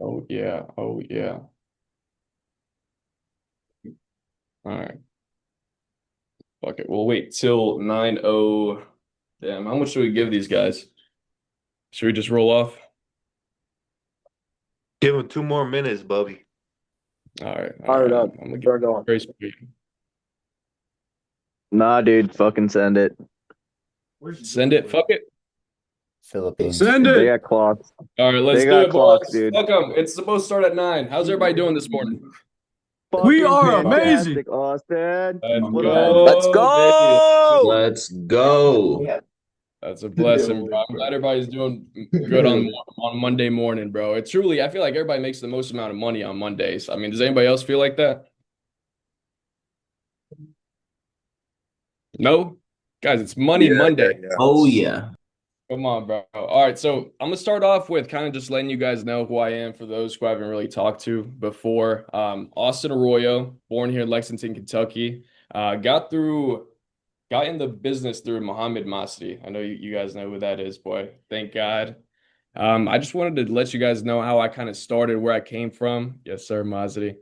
Oh yeah. Oh yeah. All right. Fuck it. We'll wait till 9:00. Damn, how much should we give these guys? Should we just roll off? Give him 2 more minutes, Bubby. All right. All Fire it right. up. I'm gonna give Start going. Grace period. Nah, dude, fucking send it. Send it. Fuck it. Philippines. Send They it. got clocks. All right, let's They do got it, clocks, boys. dude. Welcome. It's supposed to start at 9. How's everybody doing this morning? We Fucking are amazing. fantastic, Austin. Let's What up? Let's go, baby. go. Let's go. That's a blessing, bro. I'm glad everybody's doing good on Monday morning, bro. It's truly, I feel like everybody makes the most amount of money on Mondays. I mean, does anybody else feel like that? No? Guys, it's Money Yeah, yeah, Monday. yeah. Oh yeah. Come on, bro. All right, so I'm gonna start off with kind of just letting you guys know who I am for those who I haven't really talked to before. Austin Arroyo, born here in Lexington, Kentucky. Got through Got in the business through Muhammad Masri. I know you guys know who that is, boy. Thank God. I just wanted to let you guys know how I kind of started, where I came from. Yes, sir, Masri.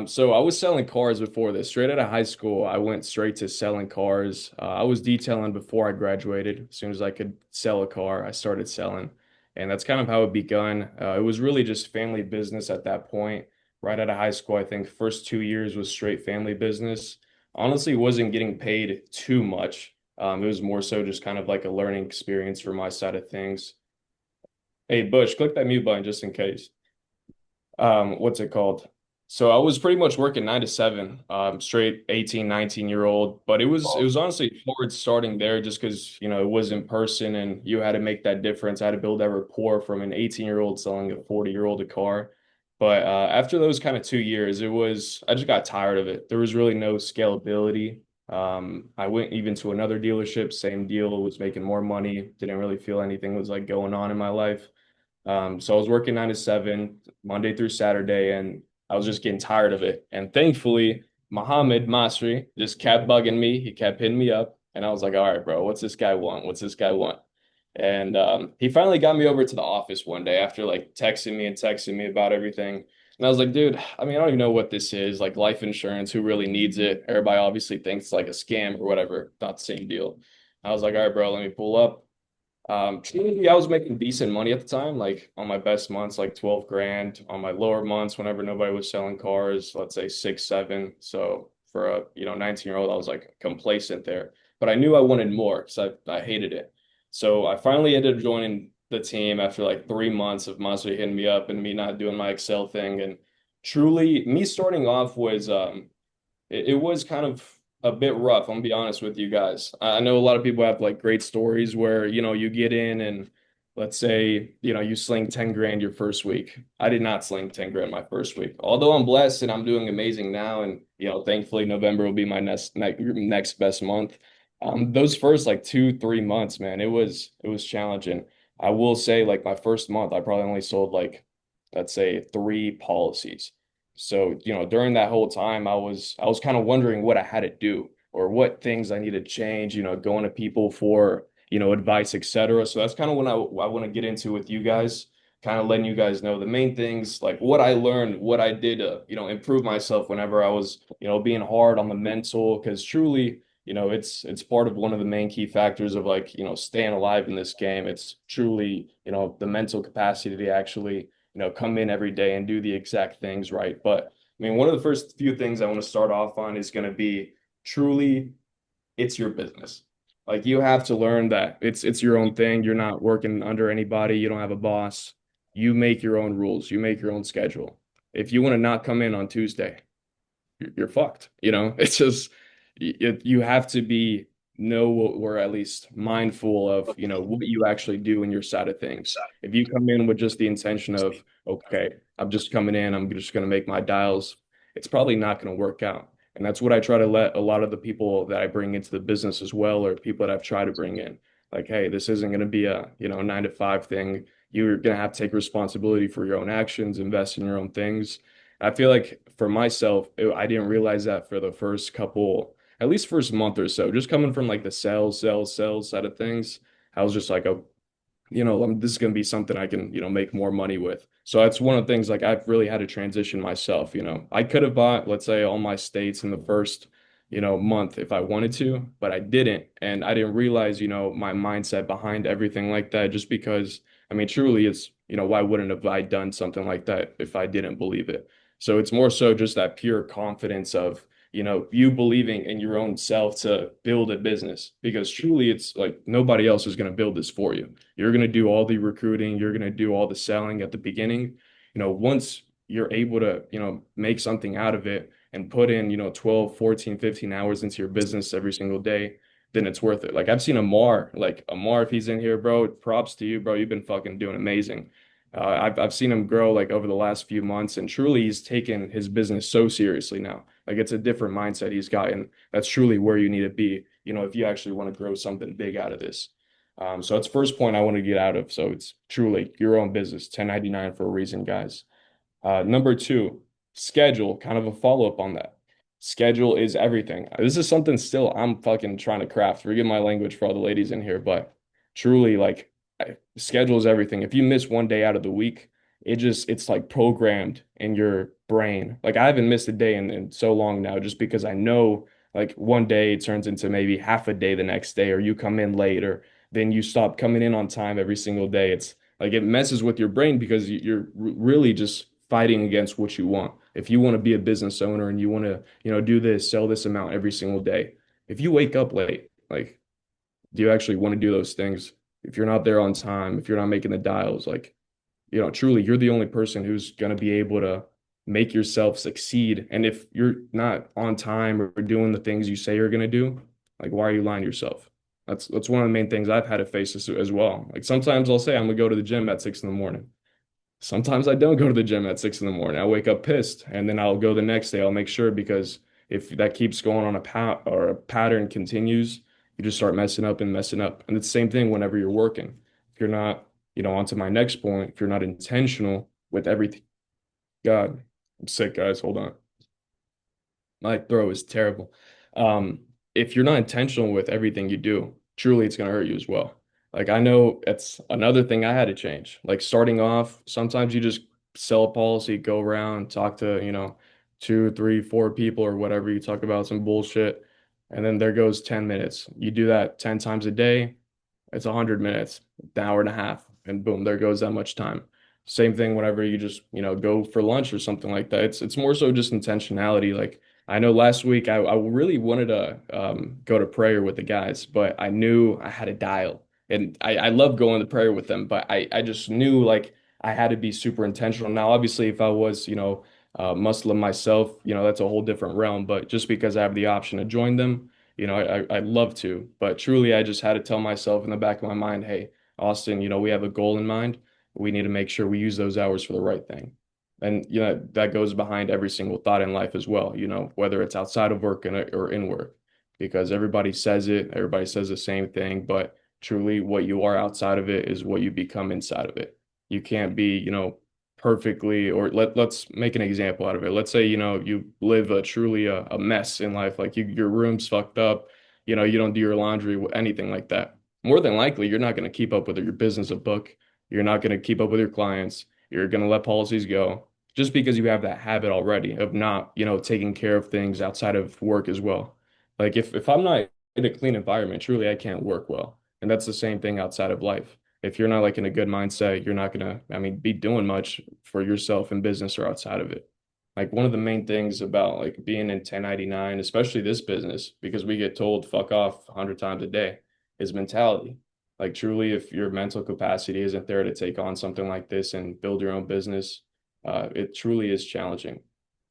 So I was selling cars before this. Straight out of high school, I went straight to selling cars. I was detailing before I graduated. As soon as I could sell a car, I started selling. And that's kind of how it begun. It was really just family business at that point. Right out of high school, I think first 2 years was straight family business. Honestly, wasn't getting paid too much. It was more so just kind of like a learning experience for my side of things. Hey, Bush, click that mute button just in case. What's it called? So I was pretty much working 9 to 7, straight 18, 19-year-old. But it was honestly hard starting there just because, it was in person and you had to make that difference. I had to build that rapport from an 18-year-old selling a 40-year-old a car. But after those kind of 2 years, I just got tired of it. There was really no scalability. I went even to another dealership, same deal, was making more money, didn't really feel anything was like going on in my life. So I was working 9 to 7, Monday through Saturday, and I was just getting tired of it. And thankfully, Mohammed Masri just kept bugging me. He kept hitting me up, and I was like, "All right, bro, what's this guy want? What's this guy want?" And he finally got me over to the office one day after like texting me about everything. And I was like, dude, I mean, I don't even know what this is, like life insurance, who really needs it? Everybody obviously thinks it's like a scam or whatever. Not the same deal. I was like, all right, bro, let me pull up. Truly, I was making decent money at the time, like on my best months, like 12 grand. On my lower months, whenever nobody was selling cars, let's say 6, 7. So for a 19-year-old, I was like complacent there. But I knew I wanted more because I hated it. So I finally ended up joining the team after like 3 months of Mazda hitting me up and me not doing my Excel thing. And truly, me starting off was it was kind of a bit rough. I'm gonna be honest with you guys. I know a lot of people have like great stories where, you get in and let's say, you sling 10 grand your first week. I did not sling 10 grand my first week. Although I'm blessed and I'm doing amazing now. And, thankfully November will be my next best month. Those first like 2, 3 months, man, it was challenging. I will say like my first month, I probably only sold like, let's say 3 policies. So, during that whole time, I was kind of wondering what I had to do or what things I need to change, going to people for, advice, etc. So that's kind of what I want to get into with you guys, kind of letting you guys know the main things, like what I learned, what I did to, improve myself whenever I was, being hard on the mental, because truly, it's part of one of the main key factors of like, staying alive in this game. It's truly, the mental capacity to actually come in every day and do the exact things right. But I mean, one of the first few things I want to start off on is going to be truly it's your business. Like you have to learn that it's your own thing. You're not working under anybody. You don't have a boss. You make your own rules. You make your own schedule. If you want to not come in on Tuesday, you're fucked. It's just you have to be know or at least mindful of what you actually do in your side of things. If you come in with just the intention of okay, I'm just coming in, I'm just going to make my dials, it's probably not going to work out. And that's what I try to let a lot of the people that I bring into the business as well, or people that I've tried to bring in. Like, hey, this isn't going to be a 9 to 5 thing. You're going to have to take responsibility for your own actions, invest in your own things. I feel like for myself, I didn't realize that for the first couple, at least first month or so, just coming from like the sales side of things. I was just like, oh, this is going to be something I can, make more money with. So that's one of the things like I've really had to transition myself. I could have bought, let's say, all my states in the first, month if I wanted to, but I didn't. And I didn't realize, my mindset behind everything like that, just because, I mean, truly it's, why wouldn't have I done something like that if I didn't believe it? So it's more so just that pure confidence of, you believing in your own self to build a business, because truly it's like nobody else is going to build this for you. You're going to do all the recruiting, you're going to do all the selling at the beginning. Once you're able to, make something out of it and put in, 12, 14, 15 hours into your business every single day, then it's worth it. Like I've seen Amar, if he's in here, bro, props to you, bro. You've been fucking doing amazing. I've seen him grow like over the last few months, and truly he's taken his business so seriously now. Like it's a different mindset he's got, and that's truly where you need to be, if you actually want to grow something big out of this. So that's first point I want to get out of. So it's truly your own business, 1099 for a reason, guys. Number two, schedule, kind of a follow-up on that. Schedule is everything. This is something still I'm fucking trying to craft. Forgive my language for all the ladies in here, but truly, like, schedule is everything. If you miss one day out of the week, it's like programmed in your brain. Like, I haven't missed a day in so long now, just because I know, like, one day turns into maybe half a day the next day, or you come in late, or then you stop coming in on time every single day. It's like it messes with your brain because you're really just fighting against what you want. If you want to be a business owner and you want to, do this, sell this amount every single day, if you wake up late, like, do you actually want to do those things? If you're not there on time, if you're not making the dials, like, truly, you're the only person who's going to be able to make yourself succeed. And if you're not on time or doing the things you say you're going to do, like, why are you lying to yourself? That's one of the main things I've had to face as well. Like sometimes I'll say I'm gonna go to the gym at 6 in the morning. Sometimes I don't go to the gym at 6 in the morning. I wake up pissed, and then I'll go the next day. I'll make sure, because if that keeps going on a pattern continues, you just start messing up and messing up. And it's the same thing whenever you're working. If you're not, onto my next point, if you're not intentional with everything, God, I'm sick, guys. Hold on. My throw is terrible. If you're not intentional with everything you do, truly it's gonna hurt you as well. Like I know it's another thing I had to change. Like starting off, sometimes you just sell a policy, go around, talk to, two, three, four people or whatever, you talk about some bullshit, and then there goes 10 minutes. You do that 10 times a day, it's 100 minutes, an hour and a half, and boom, there goes that much time. Same thing whenever you just, go for lunch or something like that. It's more so just intentionality. Like I know last week I really wanted to go to prayer with the guys, but I knew I had a dial. And I love going to prayer with them, but I just knew like I had to be super intentional. Now, obviously, if I was, Muslim myself, that's a whole different realm. But just because I have the option to join them, I'd love to. But truly, I just had to tell myself in the back of my mind, hey, Austin, we have a goal in mind. We need to make sure we use those hours for the right thing. And that goes behind every single thought in life as well, whether it's outside of work or in work, because everybody says the same thing, but truly what you are outside of it is what you become inside of it. You can't be, perfectly, or let's make an example out of it. Let's say, you live truly a mess in life, like your room's fucked up, you don't do your laundry, anything like that. More than likely, you're not going to keep up with your business a book. You're not going to keep up with your clients. You're going to let policies go just because you have that habit already of not, taking care of things outside of work as well. Like if I'm not in a clean environment, truly I can't work well. And that's the same thing outside of life. If you're not like in a good mindset, you're not gonna, I mean, be doing much for yourself in business or outside of it. Like one of the main things about like being in 1099, especially this business, because we get told fuck off 100 times a day, is mentality. Like truly, if your mental capacity isn't there to take on something like this and build your own business, it truly is challenging.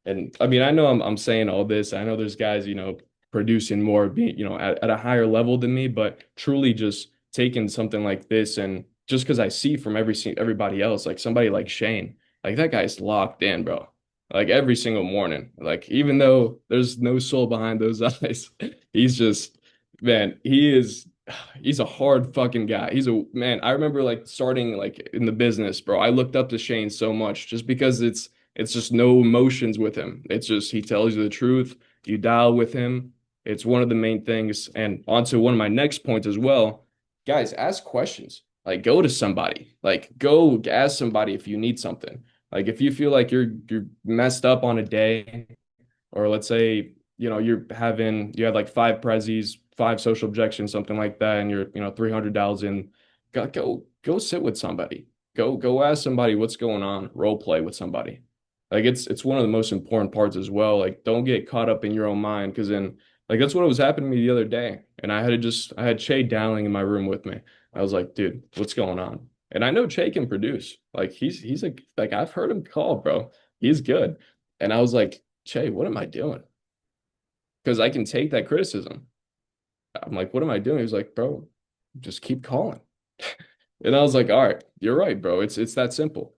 And I mean, I know I'm saying all this. I know there's guys, producing more, being, at a higher level than me, but truly just taking something like this, and just because I see from everybody else, like somebody like Shane, like that guy's locked in, bro. Like every single morning, like even though there's no soul behind those eyes, he's just, man, he's a hard fucking guy. He's a man. I remember like starting like in the business, bro. I looked up to Shane so much just because it's just no emotions with him. It's just he tells you the truth. You dial with him. It's one of the main things. And onto one of my next points as well. Guys, ask questions. Like go to somebody. Like go ask somebody if you need something. Like if you feel like you're messed up on a day, or let's say, you had like five prezzies, five social objections, something like that, and you're, $300 in, go sit with somebody. Go ask somebody what's going on, role play with somebody. Like it's one of the most important parts as well. Like don't get caught up in your own mind because then like that's what was happening to me the other day. And I had Che Dowling in my room with me. I was like, dude, what's going on? And I know Che can produce. Like he's like I've heard him call, bro. He's good. And I was like, Che, what am I doing? Because I can take that criticism. I'm like, what am I doing? He was like, bro, just keep calling. And I was like, all right, you're right, bro. It's that simple.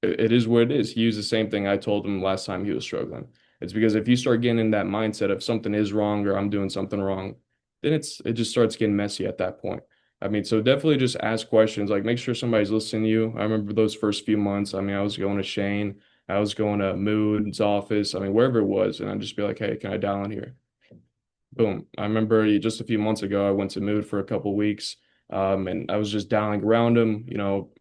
It is what it is. He used the same thing I told him last time he was struggling. It's because if you start getting in that mindset of something is wrong or I'm doing something wrong, then it just starts getting messy at that point. I mean, so definitely just ask questions, like make sure somebody's listening to you. I remember those first few months. I mean, I was going to Shane, I was going to Mood's office, I mean, wherever it was, and I'd just be like, hey, can I dial in here? Boom. I remember just a few months ago, I went to Mood for a couple weeks, and I was just dialing around him,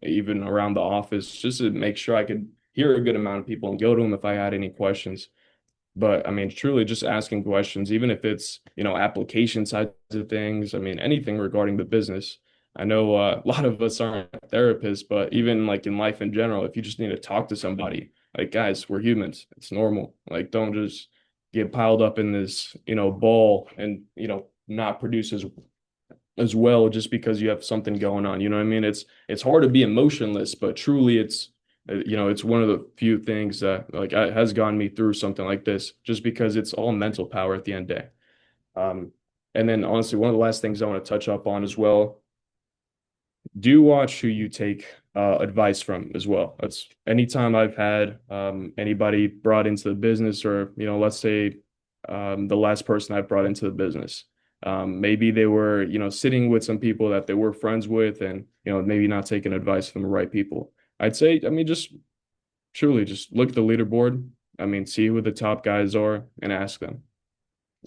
even around the office, just to make sure I could hear a good amount of people and go to him if I had any questions. But I mean, truly just asking questions, even if it's, application sides of things. I mean, anything regarding the business. I know a lot of us aren't therapists, but even like in life in general, if you just need to talk to somebody, like guys, we're humans. It's normal. Like don't just get piled up in this, ball and, not produce as well just because you have something going on. You know what I mean? It's hard to be emotionless, but truly it's one of the few things that like has gotten me through something like this, just because it's all mental power at the end of the day. Um, and then honestly, one of the last things I want to touch up on as well, do watch who you take advice from as well. That's anytime I've had anybody brought into the business, or let's say the last person I brought into the business. Maybe they were, sitting with some people that they were friends with, and maybe not taking advice from the right people. I'd say, I mean, just truly, just look at the leaderboard. I mean, see who the top guys are and ask them.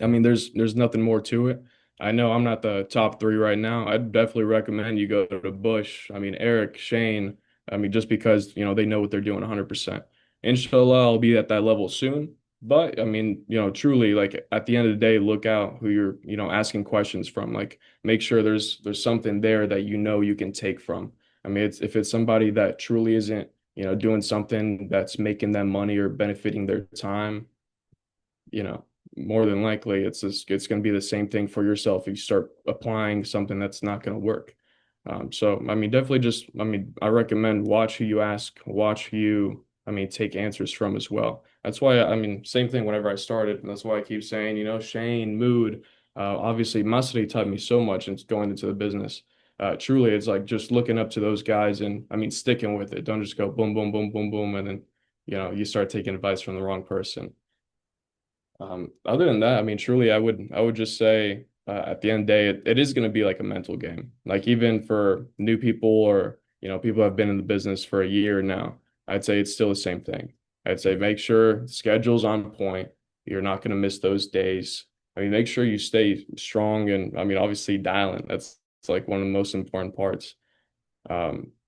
I mean, there's nothing more to it. I know I'm not the top three right now. I'd definitely recommend you go to Bush. I mean, Eric, Shane. I mean, just because, they know what they're doing 100%. Inshallah, I'll be at that level soon. But I mean, truly, like at the end of the day, look out who you're, asking questions from. Like, make sure there's something there that you can take from. I mean, if it's somebody that truly isn't, doing something that's making them money or benefiting their time, you know, more than likely it's going to be the same thing for yourself if you start applying something that's not going to work. So I mean, definitely just I mean, I recommend watch who you ask, watch who you I mean take answers from as well. That's why I mean, same thing whenever I started, and that's why I keep saying, Shane, Mood, obviously Masri taught me so much in going into the business. Truly, it's like just looking up to those guys and I mean sticking with it. Don't just go boom, boom, boom, boom, boom, and then you start taking advice from the wrong person. Other than that, I mean, truly, I would just say at the end of the day, it is going to be like a mental game. Like even for new people or people who have been in the business for a year now, I'd say it's still the same thing. I'd say make sure schedule's on point. You're not going to miss those days. I mean, make sure you stay strong and I mean, obviously dialing. That's it's like one of the most important parts.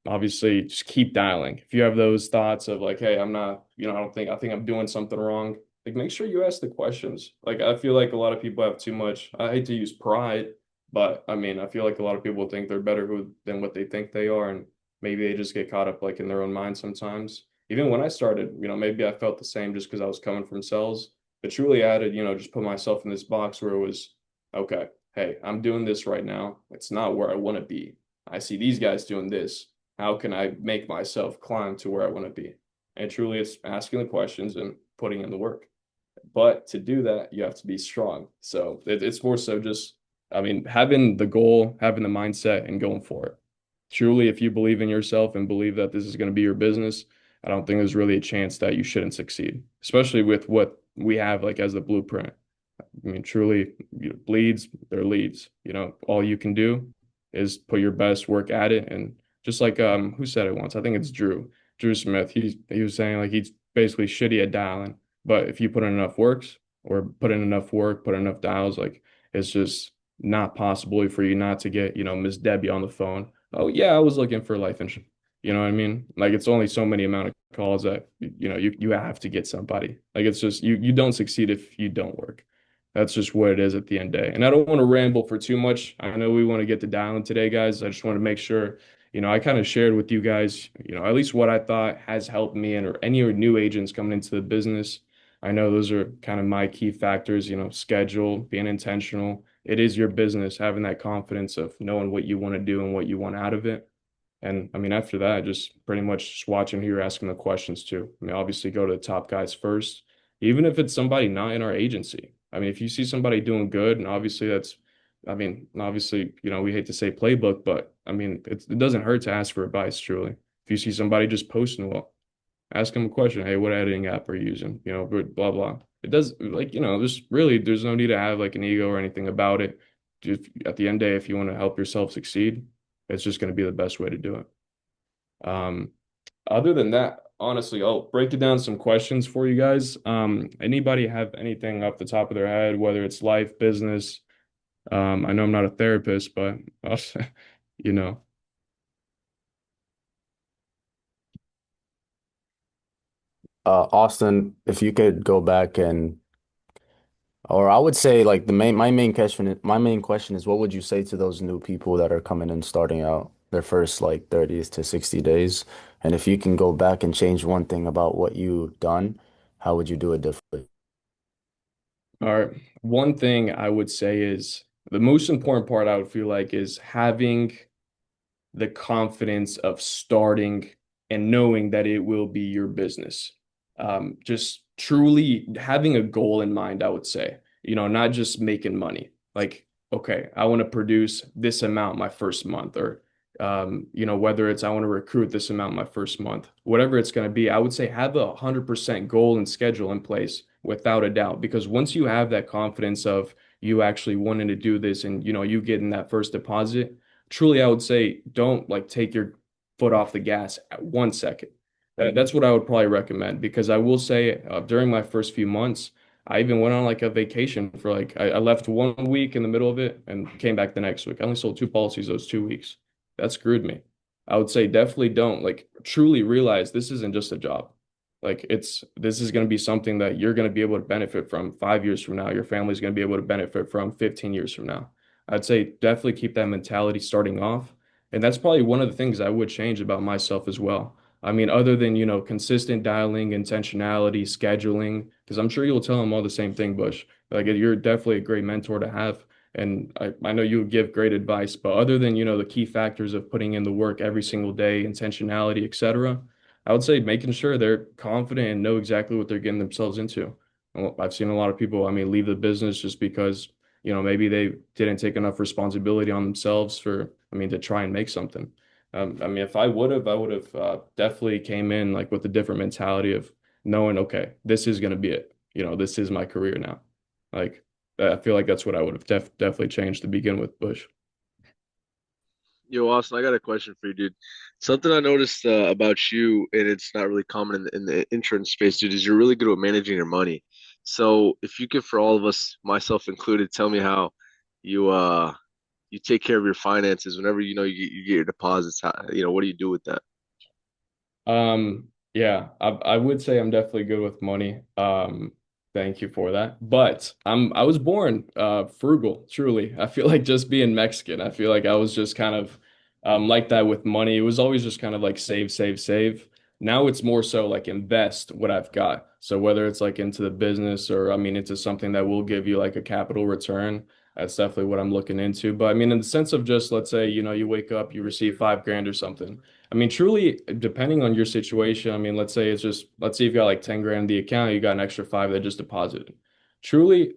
Obviously, just keep dialing. If you have those thoughts of like, hey, I'm not, I think I'm doing something wrong, like make sure you ask the questions. Like I feel like a lot of people have too much, I hate to use pride, but I mean, I feel like a lot of people think they're better than what they think they are, and maybe they just get caught up like in their own mind sometimes. Even when I started, maybe I felt the same just because I was coming from sales, but truly I had to, just put myself in this box where it was, okay, hey, I'm doing this right now. It's not where I want to be. I see these guys doing this. How can I make myself climb to where I want to be? And truly, it's asking the questions and putting in the work. But to do that, you have to be strong. So it's more so just, I mean, having the goal, having the mindset, and going for it. Truly, if you believe in yourself and believe that this is going to be your business, I don't think there's really a chance that you shouldn't succeed, especially with what we have like as the blueprint. I mean, truly, bleeds, they're leads. All you can do is put your best work at it. And just like who said it once? I think it's Drew Smith. He was saying like he's basically shitty at dialing, but if you put in enough works or put in enough work, put in enough dials, like it's just not possible for you not to get Miss Debbie on the phone oh yeah, I was looking for life insurance. You know what I mean? Like it's only so many amount of calls that you have to get somebody. Like it's just you don't succeed if you don't work. That's just what it is at the end of the day. And I don't want to ramble for too much. I know we want to get to dialing today, guys. I just want to make sure, I kind of shared with you guys, at least what I thought has helped me and or any new agents coming into the business. I know those are kind of my key factors, schedule, being intentional. It is your business, having that confidence of knowing what you want to do and what you want out of it. And I mean, after that, just pretty much just watching who you're asking the questions to. I mean, obviously go to the top guys first, even if it's somebody not in our agency. I mean, if you see somebody doing good, and obviously I mean, obviously, we hate to say playbook, but I mean, it doesn't hurt to ask for advice, truly. If you see somebody just posting well, ask them a question. Hey, what editing app are you using? Blah, blah. It does like, there's no need to have like an ego or anything about it. Just at the end of the day, if you want to help yourself succeed, it's just going to be the best way to do it. Um, Other than that, honestly, I'll break it down some questions for you guys. Anybody have anything off the top of their head, whether it's life, business? I know I'm not a therapist, but you know. Austin, if you could go back or I would say like my main question is what would you say to those new people that are coming in starting out their first like 30 to 60 days? And if you can go back and change one thing about what you've done, how would you do it differently? All right. One thing I would say is the most important part I would feel like is having the confidence of starting and knowing that it will be your business. Just truly having a goal in mind, I would say, not just making money. Like, okay, I want to produce this amount my first month, or, whether it's I want to recruit this amount my first month, whatever it's going to be, I would say have 100% goal and schedule in place without a doubt. Because once you have that confidence of you actually wanting to do this and, you getting that first deposit, truly, I would say don't like take your foot off the gas at 1 second. That's what I would probably recommend because I will say during my first few months, I even went on like a vacation for like I left 1 week in the middle of it and came back the next week. I only sold two policies those 2 weeks. That screwed me. I would say definitely don't like truly realize this isn't just a job. Like this is going to be something that you're going to be able to benefit from 5 years from now. Your family's going to be able to benefit from 15 years from now. I'd say definitely keep that mentality starting off. And that's probably one of the things I would change about myself as well. I mean, other than, consistent dialing, intentionality, scheduling, because I'm sure you'll tell them all the same thing, Bush. Like you're definitely a great mentor to have. And I know you give great advice, but other than, the key factors of putting in the work every single day, intentionality, etc., I would say making sure they're confident and know exactly what they're getting themselves into. Well, I've seen a lot of people, I mean, leave the business just because maybe they didn't take enough responsibility on themselves for, I mean, to try and make something. I mean, if I would have definitely came in like with a different mentality of knowing, okay, this is going to be it. This is my career now. Like, I feel like that's what I would have definitely changed to begin with, Bush. Yo, Austin, I got a question for you, dude. Something I noticed about you, and it's not really common in the insurance space, dude, is you're really good at managing your money. So if you could, for all of us, myself included, tell me how you you take care of your finances whenever you get your deposits. What do you do with that? Yeah, I would say I'm definitely good with money. Thank you for that. But I was born frugal, truly. I feel like just being Mexican, I feel like I was just kind of like that with money. It was always just kind of like save, save, save. Now it's more so like invest what I've got. So whether it's like into the business or I mean into something that will give you like a capital return, that's definitely what I'm looking into. But I mean, in the sense of just let's say, you wake up, you receive 5 grand or something. I mean, truly, depending on your situation, I mean, let's say you've got like 10 grand in the account, you got an extra five that just deposited. Truly,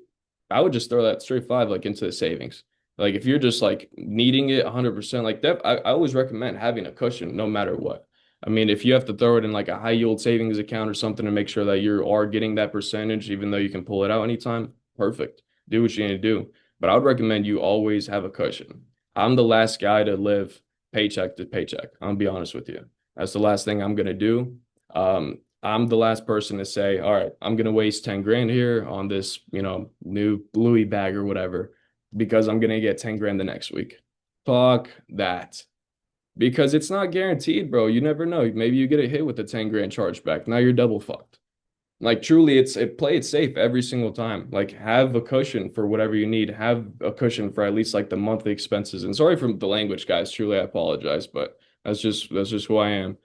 I would just throw that straight five like into the savings. Like if you're just like needing it 100%, like that, I always recommend having a cushion no matter what. I mean, if you have to throw it in like a high yield savings account or something to make sure that you are getting that percentage, even though you can pull it out anytime, perfect. Do what you need to do. But I would recommend you always have a cushion. I'm the last guy to live paycheck to paycheck. I'll be honest with you. That's the last thing I'm gonna do. I'm the last person to say, all right, I'm gonna waste 10 grand here on this, new Louis bag or whatever, because I'm gonna get 10 grand the next week. Fuck that. because it's not guaranteed, bro. You never know. Maybe you get a hit with a 10 grand chargeback. Now you're double fucked. Like truly, play it safe every single time. Like have a cushion for whatever you need. Have a cushion for at least like the monthly expenses. And sorry for the language, guys. Truly, I apologize, but that's just who I am.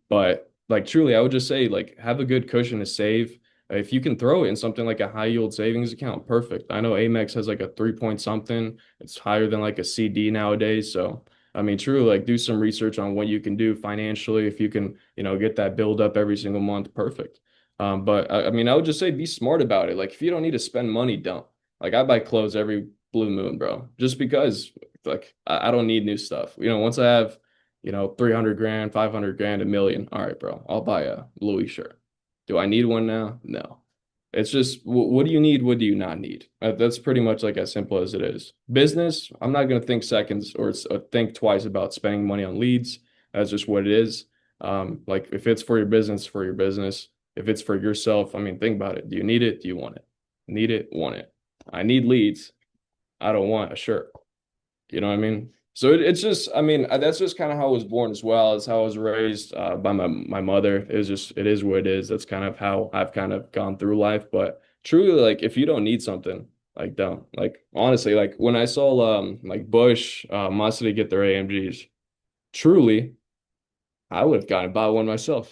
But like truly, I would just say like have a good cushion to save. If you can throw it in something like a high yield savings account, perfect. I know Amex has like a 3 point something. It's higher than like a CD nowadays. So I mean, truly, like do some research on what you can do financially. If you can, get that build up every single month, perfect. But I mean, I would just say be smart about it. Like, if you don't need to spend money, don't. Like, I buy clothes every blue moon, bro, just because, like, I don't need new stuff. Once I have, 300 grand, 500 grand, a million, all right, bro, I'll buy a Louis shirt. Do I need one now? No. It's just, what do you need? What do you not need? That's pretty much like as simple as it is. Business, I'm not going to think seconds or think twice about spending money on leads. That's just what it is. Like, if it's for your business, for your business. If it's for yourself, I mean, think about it. Do you need it? Do you want it? Need it? Want it? I need leads. I don't want a shirt. You know what I mean? So it's just, I mean, that's just kind of how I was born as well. It's how I was raised by my mother. It is what it is. That's kind of how I've kind of gone through life. But truly, like, if you don't need something, like, don't. Like, honestly, like when I saw like Bush, Mazda get their AMGs, truly, I would have gone and bought one myself.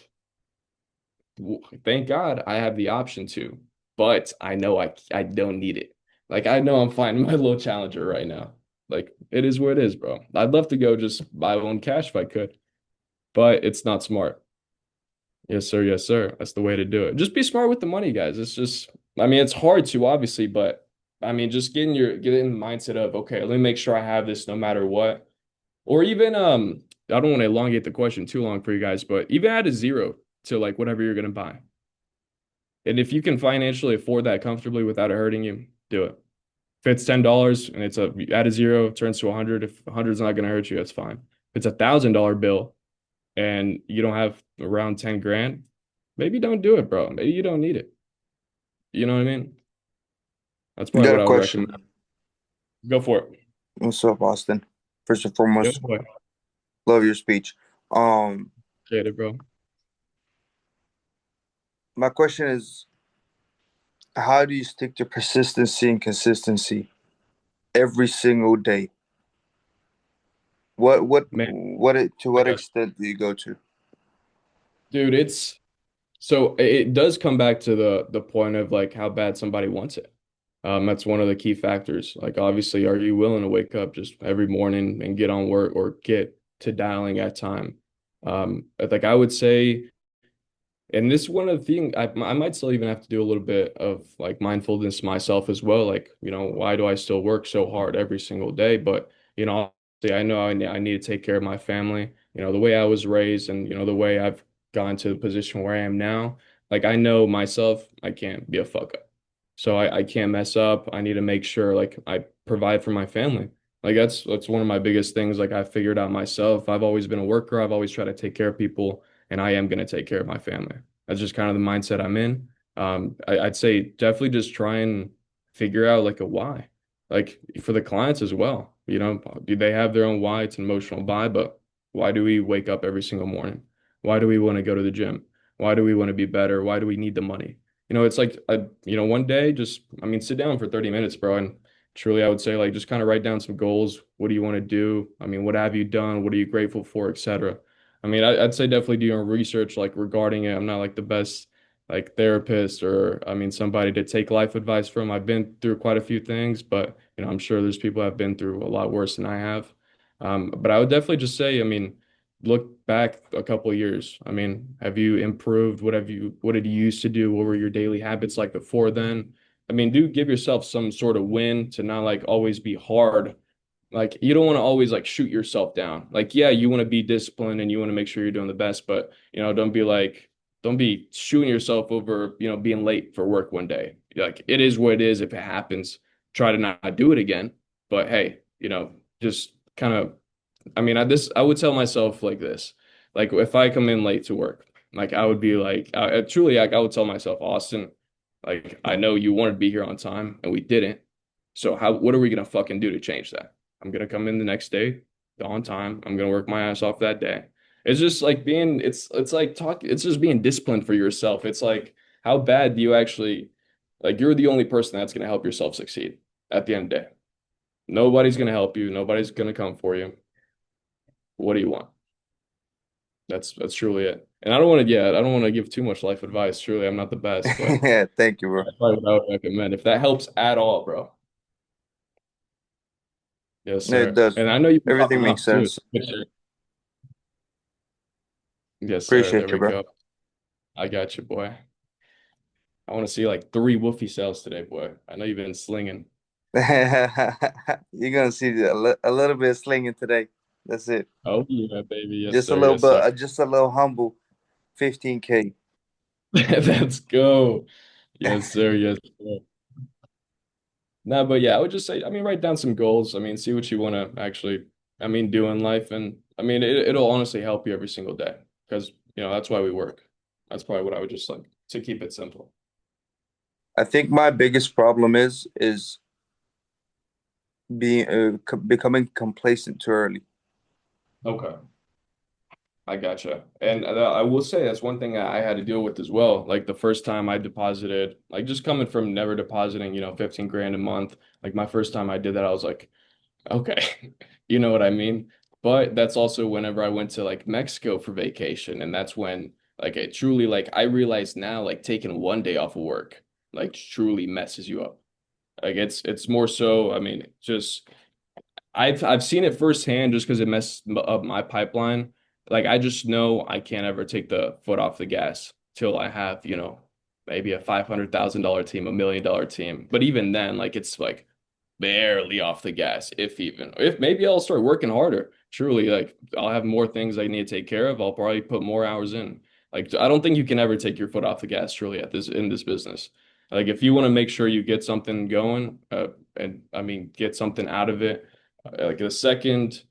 Thank God I have the option to, but I know I don't need it. Like I know I'm fine in my little Challenger right now. Like it is what it is, bro. I'd love to go just buy one cash if I could, but it's not smart. Yes, sir. Yes, sir. That's the way to do it. Just be smart with the money, guys. It's just, I mean, it's hard to obviously, but I mean, just get in the mindset of, okay, let me make sure I have this no matter what. Or even, I don't want to elongate the question too long for you guys, but even add a zero to like whatever you're gonna buy. And if you can financially afford that comfortably without it hurting you, do it. If it's $10 and you add a zero, it turns to 100. If 100 is not going to hurt you, that's fine. If it's $1,000 bill and you don't have around 10 grand, maybe don't do it, bro. Maybe you don't need it. You know what I mean? That's You probably got what a I would question. recommend. Go for it. What's up, Austin? First and Go foremost, for it. love your speech. Um, Get it, bro. my question is, how do you stick to persistency and consistency every single day? Man, To I what got extent do you go to? you. Dude, it does come back to the point of like how bad somebody wants it. That's one of the key factors. Like, obviously, are you willing to wake up just every morning and get on work or get to dialing at time? Like I would say, and this is one of the things I might still even have to do a little bit of like mindfulness myself as well. Like, why do I still work so hard every single day? But, obviously I know I need to take care of my family. The way I was raised and, the way I've gotten to the position where I am now, like I know myself, I can't be a fuck up. So I can't mess up. I need to make sure like I provide for my family. Like that's one of my biggest things. Like I figured out myself. I've always been a worker. I've always tried to take care of people and I am going to take care of my family. That's just kind of the mindset I'm in. I'd say definitely just try and figure out like a why, like for the clients as well. Do they have their own why? It's an emotional buy, but why do we wake up every single morning? Why do we want to go to the gym? Why do we want to be better? Why do we need the money? It's like, one day, just, I mean, sit down for 30 minutes, bro. And truly, I would say, like, just kind of write down some goals. What do you want to do? I mean, what have you done? What are you grateful for, etc. I mean, I'd say definitely do your research like regarding it. I'm not like the best like therapist or I mean somebody to take life advice from. I've been through quite a few things, but I'm sure there's people that have been through a lot worse than I have. But I would definitely just say, I mean, look back a couple of years. I mean, have you improved? What did you used to do? What were your daily habits like before then? I mean, do give yourself some sort of win to not like always be hard like you don't want to always like shoot yourself down. Like, yeah, you want to be disciplined and you want to make sure you're doing the best, but don't be shooting yourself over, being late for work one day. Like it is what it is. If it happens, try to not do it again. But hey, just kind of I would tell myself like this. Like if I come in late to work, like I would be like truly like I would tell myself, Austin, like I know you wanted to be here on time and we didn't. So what are we gonna fucking do to change that? I'm gonna come in the next day. on time. I'm gonna work my ass off that day. It's just like being it's like talk it's just being disciplined for yourself. It's like how bad do you actually like you're the only person that's gonna help yourself succeed at the end of the day. Nobody's gonna help you, nobody's gonna come for you. What do you want? That's truly it. And I don't want to give too much life advice. Truly, I'm not the best, but Yeah, thank you, bro. that's probably what I would recommend. If that helps at all, bro. Yes, No, it sir. does. And I know you've been Everything popping makes off too. sense. Yes, sir. There Appreciate you, we bro. go. I got you, boy. I want to see like 3 woofy sales today, boy. I know you've been slinging. You're gonna see a little bit of slinging today. That's it. Oh yeah, baby. Yes, sir. Yes, Bit, sir. just a little humble. 15K. Let's go. Yes, sir. Yes, sir. No, but yeah, I would just say, I mean, write down some goals. I mean, see what you want to actually, I mean, do in life. And I mean, it'll honestly help you every single day because, that's why we work. That's probably what I would just like to keep it simple. I think my biggest problem is being becoming complacent too early. Okay. I gotcha. And I will say that's one thing I had to deal with as well. Like the first time I deposited, like just coming from never depositing, 15 grand a month. Like my first time I did that, I was like, okay, you know what I mean? But that's also whenever I went to like Mexico for vacation. And that's when like it truly like I realize now like taking one day off of work like truly messes you up. Like it's more so, I mean, just I've seen it firsthand just because it messed up my pipeline. Like I just know I can't ever take the foot off the gas till I have, maybe a $500,000 team, $1 million team. But even then, like it's like barely off the gas, if even. If maybe I'll start working harder. Truly, like I'll have more things I need to take care of. I'll probably put more hours in. Like I don't think you can ever take your foot off the gas truly at this in this business. Like if you want to make sure you get something going, and I mean get something out of it, like the second,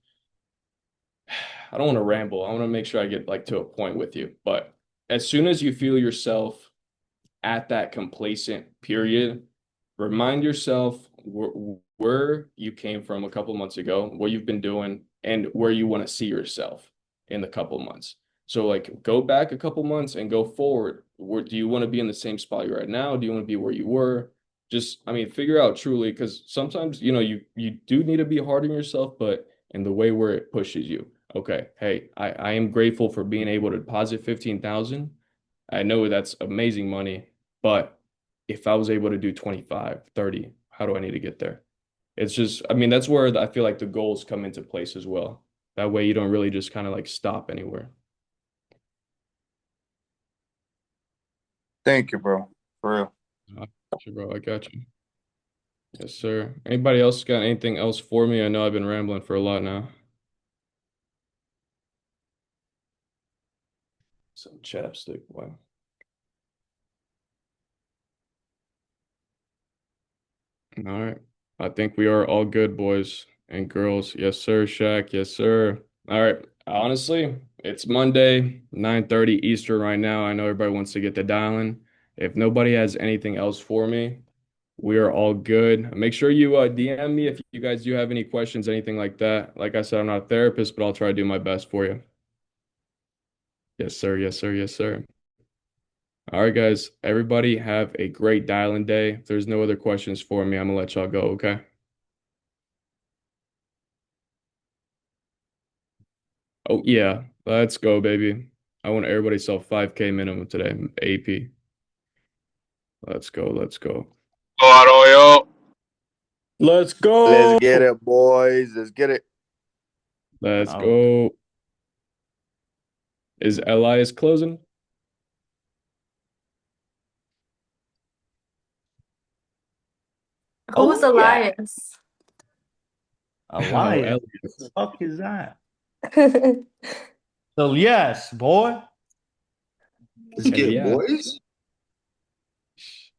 I don't want to ramble. I want to make sure I get like to a point with you. But as soon as you feel yourself at that complacent period, remind yourself where you came from a couple months ago, what you've been doing, and where you want to see yourself in the couple months. So, like, go back a couple months and go forward. Where do you want to be in the same spot you're at now? Do you want to be where you were? Just, I mean, figure out truly because sometimes, you do need to be hard on yourself, but in the way where it pushes you. Okay, hey, I am grateful for being able to deposit 15,000. I know that's amazing money, but if I was able to do 25, 30, how do I need to get there? It's just, I mean, that's where I feel like the goals come into place as well. That way you don't really just kind of like stop anywhere. Thank you, bro. For real. I got you, bro. I got you. Yes, sir. Anybody else got anything else for me? I know I've been rambling for a lot now. Some chapstick. Wow. All right. I think we are all good, boys and girls. Yes, sir, Shaq. Yes, sir. All right. Honestly, it's Monday, 9:30 Eastern right now. I know everybody wants to get the dialing. If nobody has anything else for me, we are all good. Make sure you DM me if you guys do have any questions, anything like that. Like I said, I'm not a therapist, but I'll try to do my best for you. Yes, sir. Yes, sir. Yes, sir. All right, guys. Everybody have a great dialing day. If there's no other questions for me, I'm gonna let y'all go, okay? Oh yeah, let's go, baby. I want everybody to sell 5K minimum today. AP. Let's go. Let's go. Arroyo. Let's Let's go. get it, boys. Let's get it. Let's Oh, go. Is Elias closing? Who's oh yeah. Elias? Oh, Elias. Elias. What the fuck is that? So yes, boy. Let's get Elias. boys.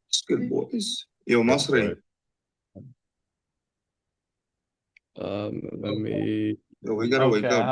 Let's get boys. Yo, Yes, Masri. boy. Let me. Yo, we gotta wake Okay, up.